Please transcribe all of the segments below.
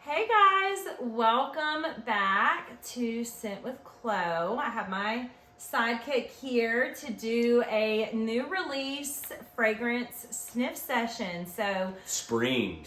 Hey guys, welcome back to Scent with Chloe. I have my sidekick here to do a new release fragrance sniff session. So Spring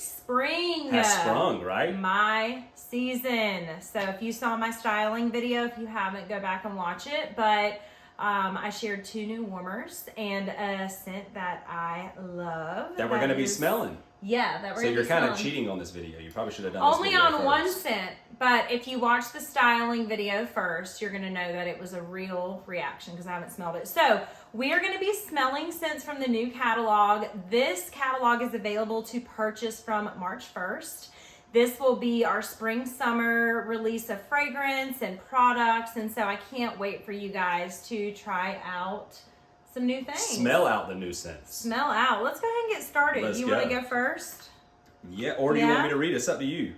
has sprung, right? My season. So if you saw my styling video, if you haven't, go back and watch it. But I shared 2 new warmers and a scent that I love. That we're going to be smelling. Yeah, that we're So going to be you're kind of smelling. cheating on this video. You probably should have done Only this video on one first. scent, but if you watch the styling video first, you're going to know that it was a real reaction because I haven't smelled it. So we are going to be smelling scents from the new catalog. This catalog is available to purchase from March 1st. This will be our spring-summer release of fragrance and products, and so I can't wait for you guys to try out some new things. Smell out the new scents. Smell out. Let's go ahead and get started. Let's You want to go first? Yeah, or do you want me to read? It's up to you.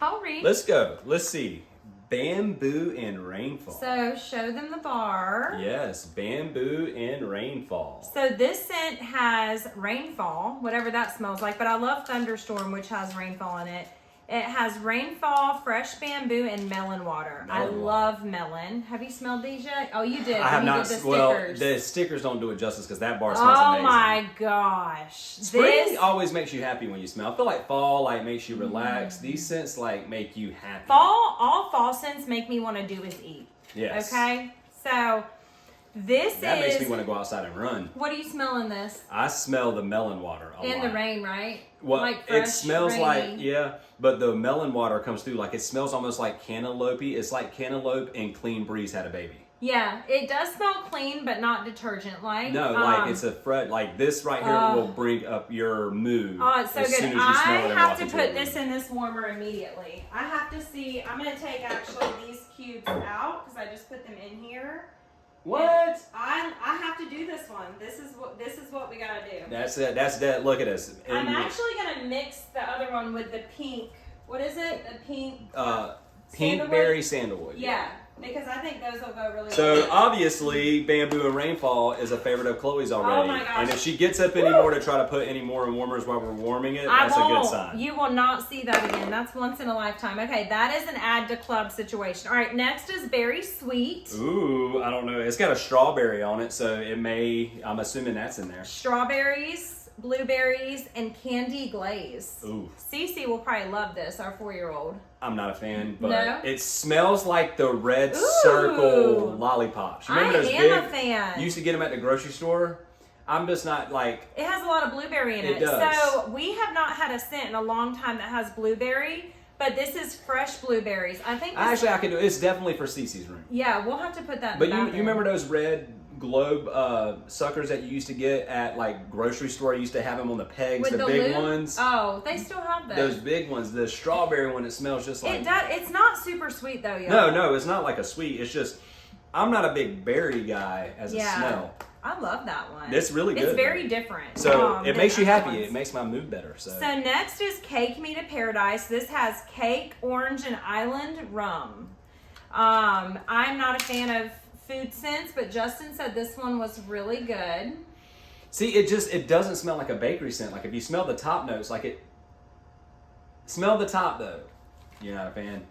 I'll read. Let's go. Let's see. Bamboo and Rainfall. So show them the bar. Yes, Bamboo and Rainfall. So this scent has rainfall, whatever that smells like, but I love Thunderstorm, which has rainfall in it. It has rainfall, fresh bamboo, and melon water. I love melon. Have you smelled these yet? Oh, you did. I have not. Did the well, stickers. the stickers don't do it justice because that bar smells Oh amazing. my gosh. Spring always makes you happy when you smell. I feel like fall makes you relax. These scents make you happy. All fall scents make me want to do is eat. Yes. Okay? So that makes me want to go outside and run. What do you smell in this? I smell the melon water a lot. In the rain, right? Well, like it fresh, smells rainy. like, yeah, but the melon water comes through, like it smells almost like cantaloupe. It's like cantaloupe and Clean Breeze had a baby. Yeah, it does smell clean, but not detergent-like. No, like it's a fresh, like this right here will bring up your mood. Oh, it's so as good. soon as you I smell it and have walk to into put a this room. in this warmer immediately. I have to see, I'm going to take actually these cubes out because I just put them in here. What? I have to do this one. This is what we got to do. That's it. That's that. Look at us. I'm actually going to mix the other one with the pink. What is it? The pink. Pink berry sandalwood. Yeah, because I think those will go really well. So obviously, Bamboo and Rainfall is a favorite of Chloe's already. Oh my gosh. And if she gets up anymore to try to put any more in warmers while we're warming it, that's a good sign. You will not see that again. That's once in a lifetime. Okay, that is an add to club situation. All right, next is Berry Sweet. Ooh, I don't know. It's got a strawberry on it, so it may. I'm assuming that's in there. Strawberries, blueberries, and candy glaze. Ooh. Cece will probably love this, our 4-year-old. I'm not a fan, but No? it smells like the red Ooh. circle lollipops. You remember I those am big? a fan. You used to get them at the grocery store. I'm just not like. It has a lot of blueberry in it. It does. So we have not had a scent in a long time that has blueberry, but this is fresh blueberries. I think. Actually, I can do. It's definitely for Cece's room. Yeah, we'll have to put that. But in the you bathroom. remember those red globe suckers that you used to get at like grocery store? You used to have them on the pegs, With the big lube? ones. Oh, they still have those. Those big ones. The strawberry one, it smells just like. It does. It's not super sweet though, y'all. No, it's not like a sweet. It's just I'm not a big berry guy as a smell. I love that one. It's really good. It's very different. So it than makes you other happy. ones. It makes my mood better. So next is Cake Me to Paradise. This has cake, orange, and island rum. I'm not a fan of food scents, but Justin said this one was really good. see, it doesn't smell like a bakery scent. Like if you smell the top notes, like it. Smell the top though. You're not a fan.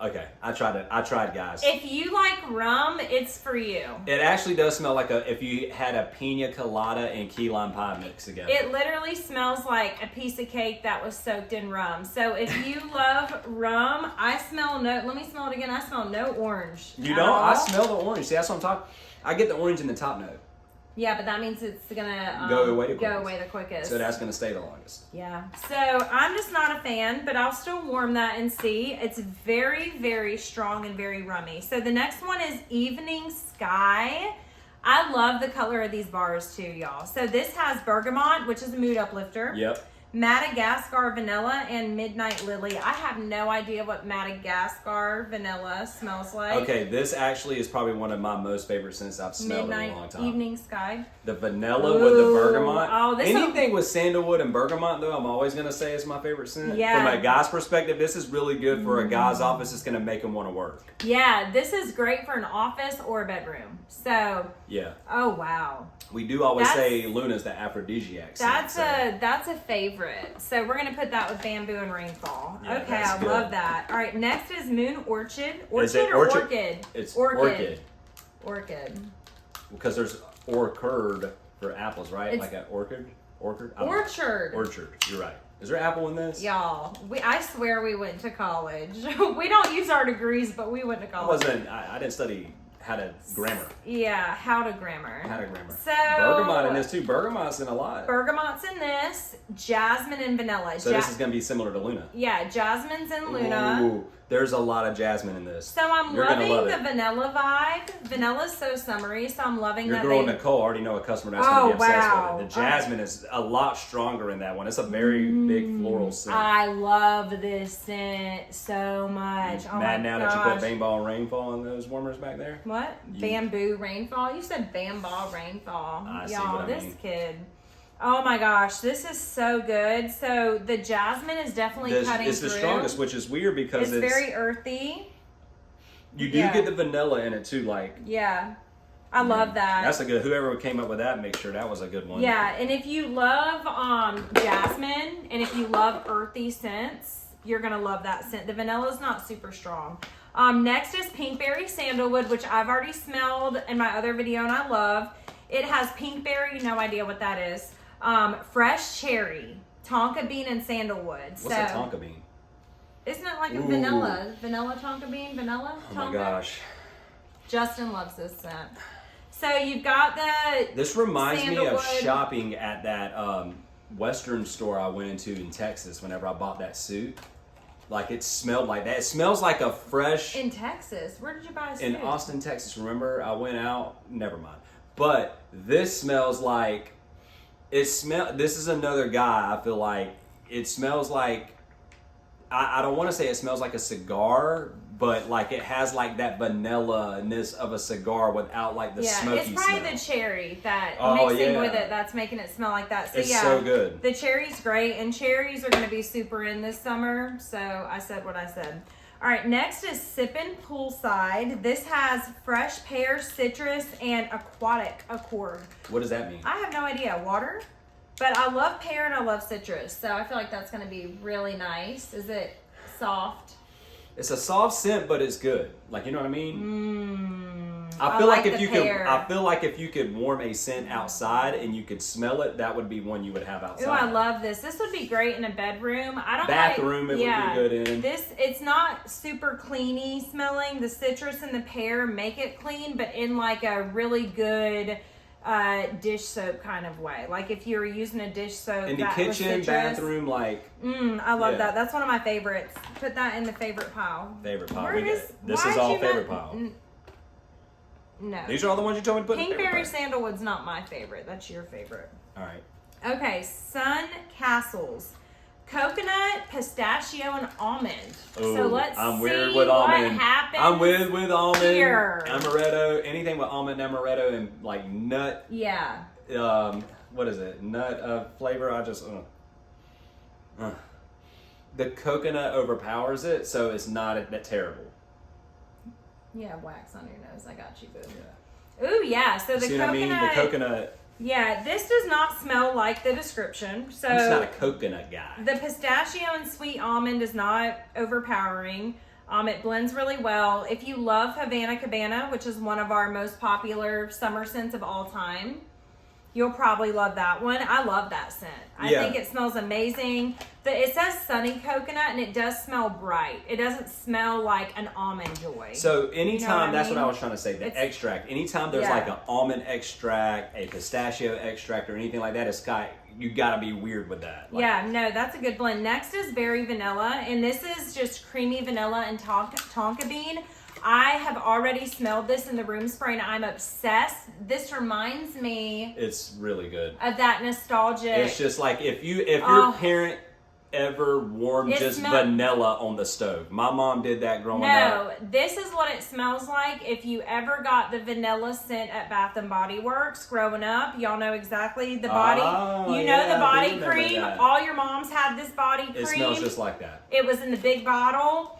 Okay, I tried, guys. If you like rum, it's for you. It actually does smell like if you had a pina colada and key lime pie mixed together. It literally smells like a piece of cake that was soaked in rum. So if you love rum, I smell let me smell it again. I smell no orange. You don't? I smell the orange. See, that's what I'm talking. I get the orange in the top note. Yeah, but that means it's gonna Go away the quickest. So that's gonna stay the longest. Yeah. So I'm just not a fan, but I'll still warm that and see. It's very, very strong and very rummy. So the next one is Evening Sky. I love the color of these bars too, y'all. So this has bergamot, which is a mood uplifter. Yep. Madagascar vanilla and midnight lily. I have no idea what Madagascar vanilla smells like. Okay, this actually is probably one of my most favorite scents I've smelled in a long time. Evening Sky. The vanilla with the bergamot. Oh, anything with sandalwood and bergamot, though, I'm always gonna say is my favorite scent. Yeah. From a guy's perspective, this is really good for a guy's office. It's gonna make him want to work. Yeah, this is great for an office or a bedroom. So. Yeah. Oh wow. We do always say Luna's the aphrodisiac scent. That's a favorite. favorite. So we're going to put that with Bamboo and Rainfall. Yeah, okay, that's I good. love that. All right, next is Moon Orchid. Is it Or orchid? Orchid? It's Orchid. orchid. Orchid. Because there's orchard for apples, right? It's- like an orchid? Orchard? I don't know. Orchard. Orchard. You're right. Is there apple in this? Y'all, I swear we went to college. We don't use our degrees, but we went to college. I didn't study how to grammar. Yeah, how to grammar. How to grammar. So Bergamot in this too. Bergamot's in a lot. Bergamot's in this. Jasmine and vanilla. So this is going to be similar to Luna. Yeah, jasmine's in Luna. Ooh, there's a lot of jasmine in this. So I'm You're gonna loving love the it. vanilla vibe. Vanilla's so summery, so I'm loving Your that girl they... Nicole already know a customer that's going to be obsessed wow. with it. The jasmine is a lot stronger in that one. It's a very big floral scent. I love this scent so much. Oh Mad my now gosh. that you put Bamboo and Rainfall in those warmers back there? What? Bamboo Rainfall? You said Bamboo Rainfall. I see Y'all, what I this mean. kid. Oh my gosh, this is so good. So the jasmine is definitely cutting It's through. the strongest, which is weird because It's very earthy. you do yeah. get the vanilla in it too. Like Yeah. I love that. That's a good. Whoever came up with that, make sure that was a good one. Yeah, and if you love jasmine and if you love earthy scents, you're gonna love that scent. The vanilla is not super strong. Next is Pinkberry Sandalwood, which I've already smelled in my other video and I love. It has pinkberry, no idea what that is. Fresh cherry, tonka bean, and sandalwood. What's a tonka bean? Isn't it like a Ooh. vanilla tonka bean? Vanilla Oh tonka? my gosh. Justin loves this scent. So you've got the This reminds me of Sandalwood. shopping at that Western store I went into in Texas whenever I bought that suit. Like it smelled like that. It smells like a fresh in Texas. Where did you buy a suit? in Austin, Texas. Remember, I went out. Never mind. But this smells like This is another guy. I feel like it smells like. I don't want to say it smells like a cigar, but like it has like that vanilla-ness of a cigar without like the smoky it's probably smell. the cherry that Oh, mixing yeah. with it that's making it smell like that. So It's yeah, so good. The cherry's great, and cherries are going to be super in this summer. So I said what I said. All right, next is Sippin' Poolside. This has fresh pear, citrus, and aquatic accord. What does that mean? I have no idea. Water? But I love pear and I love citrus, so I feel like that's going to be really nice. Is it soft? It's a soft scent, but it's good. Like, you know what I mean? I I feel like, like if the you pear. could, I feel like if you could warm a scent outside and you could smell it, that would be one you would have outside. Oh, I love this. This would be great in a bedroom. I don't Bathroom, like, it would be good in. It's not super cleany smelling. The citrus and the pear make it clean, but in like a really good dish soap kind of way. Like if you were using a dish soap in the that was kitchen, citrus. bathroom, like I love Yeah. that. That's one of my favorites. Put that in the favorite pile. favorite pile. Where We is- got- This why is did all you favorite not- pile. No. These are all the ones you told me to put in favorite Pinkberry pile. Sandalwood's not my favorite. That's your favorite. All right. Okay, Sun Castles. Coconut, pistachio, and almond. So Ooh, let's I'm see weird with what almond. happens. I'm with almond, here. amaretto, anything with almond, amaretto, and like nut. Yeah. What is it? Nut flavor. I just. The coconut overpowers it, so it's not that terrible. You have wax on your nose. I got you, boo. Yeah. Ooh, yeah. So the See what I mean? The coconut. Yeah, this does not smell like the description. So I'm just not a coconut guy. the pistachio and sweet almond is not overpowering. It blends really well. If you love Havana Cabana, which is one of our most popular summer scents of all time, you'll probably love that one. I love that scent. I Yeah. think it smells amazing. It says sunny coconut, and it does smell bright. It doesn't smell like an almond joy. So anytime, I that's what mean? I was trying to say, the It's- extract. Anytime there's Yeah. like an almond extract, a pistachio extract, or anything like that, you gotta be weird with that. Like, Yeah, no, that's a good blend. Next is Berry Vanilla, and this is just creamy vanilla and tonka bean. I have already smelled this in the room spray, and I'm obsessed. This reminds me It's really good. of that nostalgic. It's just like if your Oh. parent ever warmed It just smell- vanilla on the stove. My mom did that growing up. No, this is what it smells like if you ever got the vanilla scent at Bath and Body Works growing up. Y'all know exactly the body. Oh, you know yeah, the I do body remember cream. that. All your moms had this body cream. It smells just like that. It was in the big bottle.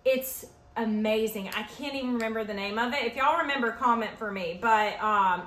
It's amazing. I can't even remember the name of it. If y'all remember, comment for me. But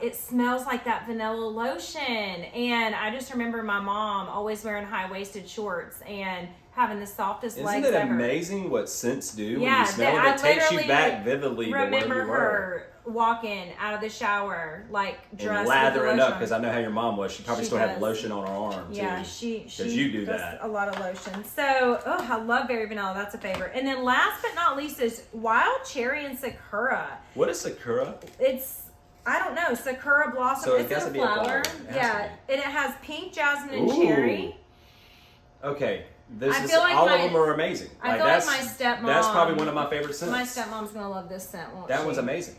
it smells like that vanilla lotion. And I just remember my mom always wearing high-waisted shorts and having the softest legs Isn't it ever. amazing what scents do Yeah, when you smell I it? It takes you literally back vividly to where you remember were. her walking out of the shower, like dressed And with lathering lotion up, on. because I know how your mom was. She probably She still had does. lotion on her arm, too. Yeah, she you do does that. a lot of lotion. So, I love Berry Vanilla. That's a favorite. And then last but not least is Wild Cherry and Sakura. What is Sakura? I don't know, Sakura blossom. So it it's has a to be a flower. flower. It has to Yeah, be. and it has pink, jasmine, and Ooh. cherry. Okay, I feel like all my- of them are amazing. I feel like my stepmom. That's probably one of my favorite scents. My stepmom's gonna love this scent, won't That she? one's amazing.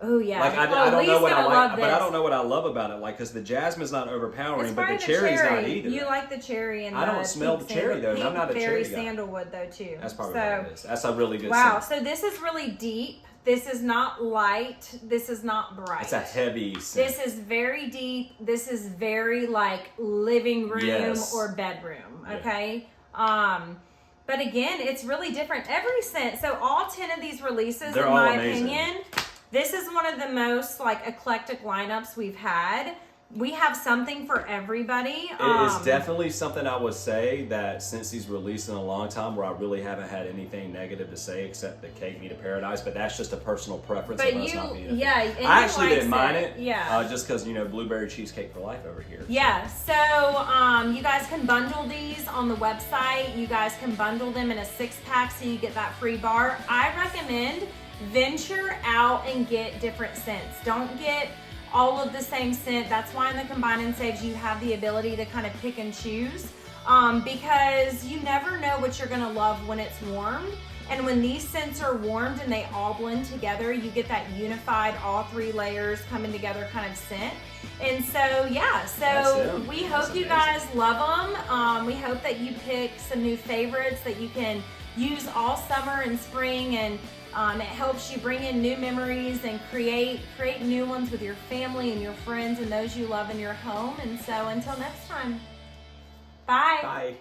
Oh yeah. Like I don't know Lee's what I gonna like, love but I this. don't know what I love about it. Like, because the jasmine's not overpowering, It's but the probably cherry's cherry. not either. You like the cherry and I don't the smell pink the cherry, sandal- though, and I'm not a pink cherry berry guy. sandalwood though too. That's probably so, what it is. That's a really good wow. scent. So this is really deep. This is not light. This is not bright. It's a heavy scent. This is very deep. This is very like living room Yes. or bedroom. Yeah. Okay. But again, it's really different. Every scent. So all 10 of these releases, They're in all my amazing. opinion, this is one of the most like eclectic lineups we've had. We have something for everybody. It is definitely something I would say that since he's released in a long time where I really haven't had anything negative to say except the Cake Me to Paradise, but that's just a personal preference. But of us you- not being a fan. yeah, and I he actually likes didn't mind it. it. Yeah. Just because, blueberry cheesecake for life over here. Yeah, so you guys can bundle these on the website. You guys can bundle them in a 6-pack so you get that free bar. I recommend venture out and get different scents. Don't get all of the same scent. That's why in the Combine and Saves you have the ability to kind of pick and choose because you never know what you're gonna love when it's warmed. And when these scents are warmed and they all blend together, you get that unified, all 3 layers coming together kind of scent. And so, yeah, so we hope you guys love them. We hope that you pick some new favorites that you can use all summer and spring, and it helps you bring in new memories and create new ones with your family and your friends and those you love in your home. And so until next time, bye. Bye.